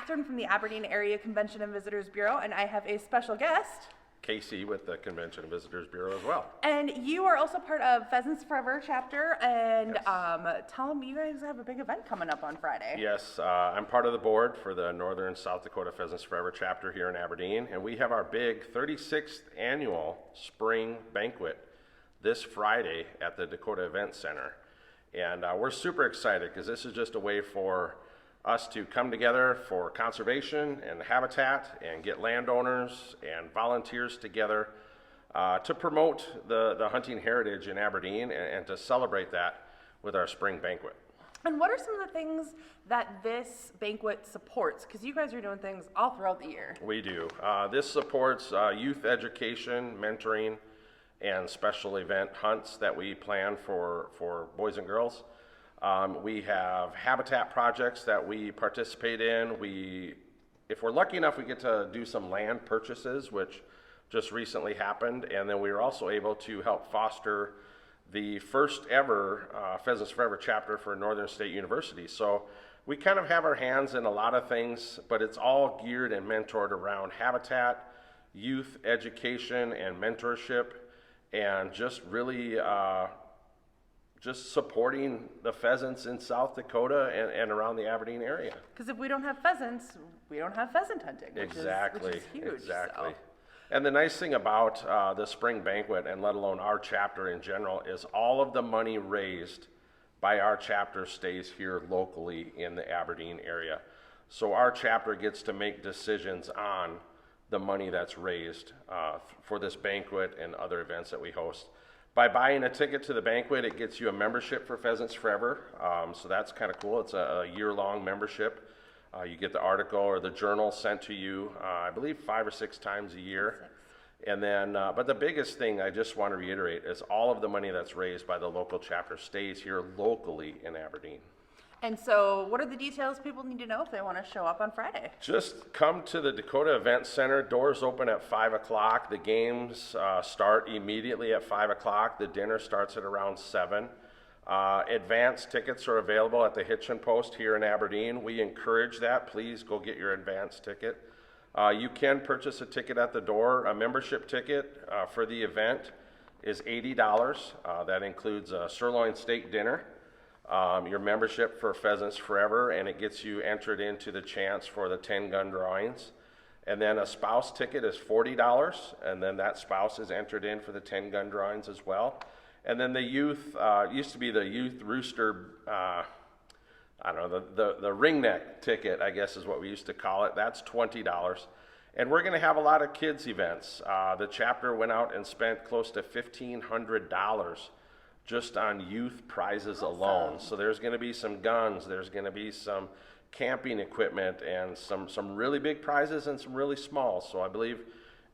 Catherine from the Aberdeen Area Convention and Visitors Bureau, and I have a special guest. Casey with the Convention and Visitors Bureau as well. And you are also part of Pheasants Forever chapter, and Yes. tell them you guys have a big event coming up on Friday. Yes, I'm part of the board for the Northern South Dakota Pheasants Forever chapter here in Aberdeen, and we have our big 36th annual spring banquet this Friday at the Dakota Event Center. And we're super excited because this is just a way for us to come together for conservation and habitat and get landowners and volunteers together to promote the hunting heritage in Aberdeen and to celebrate that with our spring banquet. And what are some of the things that this banquet supports? Because you guys are doing things all throughout the year. We do. This supports youth education, mentoring, and special event hunts that we plan for boys and girls. We have habitat projects that we participate in. If we're lucky enough, we get to do some land purchases, which just recently happened. And then we were also able to help foster the first ever Pheasants Forever chapter for Northern State University. So we kind of have our hands in a lot of things, but it's all geared and mentored around habitat, youth education and mentorship, and just really just supporting the pheasants in South Dakota and around the Aberdeen area. Because if we don't have pheasants, we don't have pheasant hunting, which is huge. Exactly. So. And the nice thing about the spring banquet, and let alone our chapter in general, is all of the money raised by our chapter stays here locally in the Aberdeen area. So our chapter gets to make decisions on the money that's raised for this banquet and other events that we host. By buying a ticket to the banquet, it gets you a membership for Pheasants Forever, so that's kind of cool. It's a year-long membership. You get the article or the journal sent to you, I believe 5 or 6 times a year. And then, but the biggest thing I just want to reiterate is all of the money that's raised by the local chapter stays here locally in Aberdeen. And so what are the details people need to know if they want to show up on Friday? Just come to the Dakota Event Center. Doors open at 5 o'clock. The games start immediately at 5 o'clock. The dinner starts at around 7. Advance tickets are available at the Hitchin Post here in Aberdeen. We encourage that. Please go get your advance ticket. You can purchase a ticket at the door. A membership ticket for the event is $80. That includes a sirloin steak dinner, your membership for Pheasants Forever, and it gets you entered into the chance for the 10-gun drawings. And then a spouse ticket is $40, and then that spouse is entered in for the 10-gun drawings as well. And then the youth, used to be the youth rooster, I don't know, the ringneck ticket, I guess is what we used to call it. That's $20. And we're going to have a lot of kids events. The chapter went out and spent close to $1,500 just on youth prizes alone. So there's going to be some guns, there's going to be some camping equipment, and some really big prizes and some really small. So I believe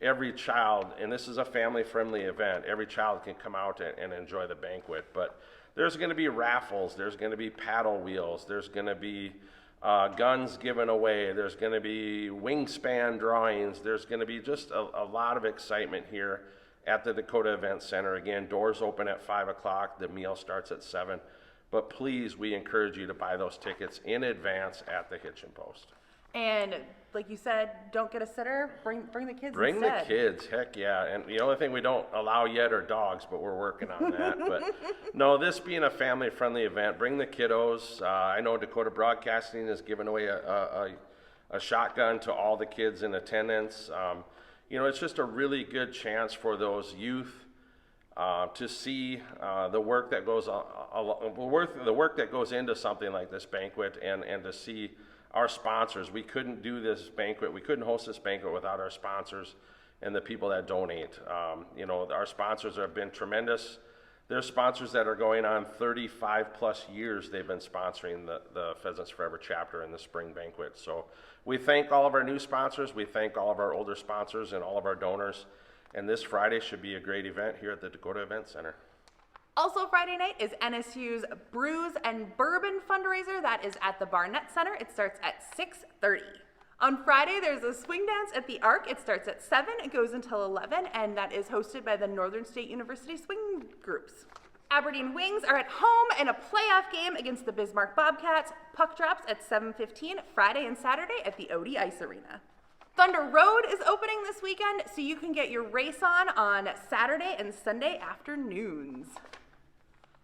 every child, and this is a family-friendly event, every child can come out and enjoy the banquet. But there's going to be raffles, there's going to be paddle wheels, there's going to be guns given away, there's going to be wingspan drawings, there's going to be just a lot of excitement here at the Dakota Event Center. Again, doors open at 5 o'clock, the meal starts at 7. But please, we encourage you to buy those tickets in advance at the Hitchin Post. And like you said, don't get a sitter, bring the kids Bring instead. the kids, heck yeah. And the only thing we don't allow yet are dogs, but we're working on that. But no, this being a family-friendly event, bring the kiddos. I know Dakota Broadcasting is giving away a shotgun to all the kids in attendance. It's just a really good chance for those youth to see the work that goes into something like this banquet, and to see our sponsors. We couldn't do this banquet, we couldn't host this banquet without our sponsors and the people that donate. Our sponsors have been tremendous. There's sponsors that are going on 35 plus years they've been sponsoring the Pheasants Forever chapter and the spring banquet. So we thank all of our new sponsors, we thank all of our older sponsors and all of our donors. And this Friday should be a great event here at the Dakota Event Center. Also Friday night is NSU's Brews and Bourbon fundraiser. That is at the Barnett Center. It starts at 6:30. On Friday, there's a swing dance at the Arc. It starts at 7, it goes until 11, and that is hosted by the Northern State University Swing Groups. Aberdeen Wings are at home in a playoff game against the Bismarck Bobcats. Puck drops at 7:15 Friday and Saturday at the Odie Ice Arena. Thunder Road is opening this weekend, so you can get your race on Saturday and Sunday afternoons.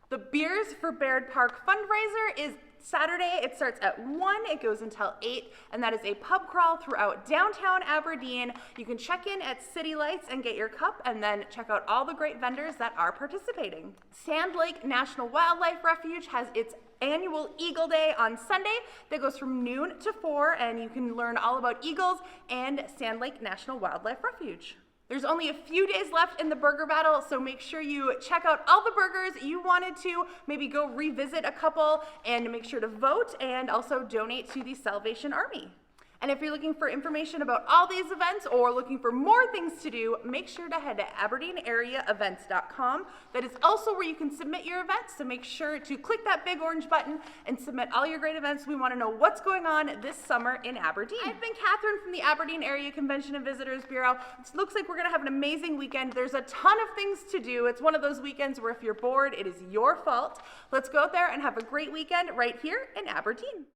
The Beers for Baird Park fundraiser is Saturday. It starts at 1, it goes until 8, and that is a pub crawl throughout downtown Aberdeen. You can check in at City Lights and get your cup, and then check out all the great vendors that are participating. Sand Lake National Wildlife Refuge has its annual Eagle Day on Sunday that goes from noon to 4, and you can learn all about eagles and Sand Lake National Wildlife Refuge. There's only a few days left in the burger battle, so make sure you check out all the burgers you wanted to, maybe go revisit a couple, and make sure to vote and also donate to the Salvation Army. And if you're looking for information about all these events or looking for more things to do, make sure to head to AberdeenAreaEvents.com. That is also where you can submit your events, so make sure to click that big orange button and submit all your great events. We want to know what's going on this summer in Aberdeen. I've been Catherine from the Aberdeen Area Convention and Visitors Bureau. It looks like we're going to have an amazing weekend. There's a ton of things to do. It's one of those weekends where if you're bored, it is your fault. Let's go out there and have a great weekend right here in Aberdeen.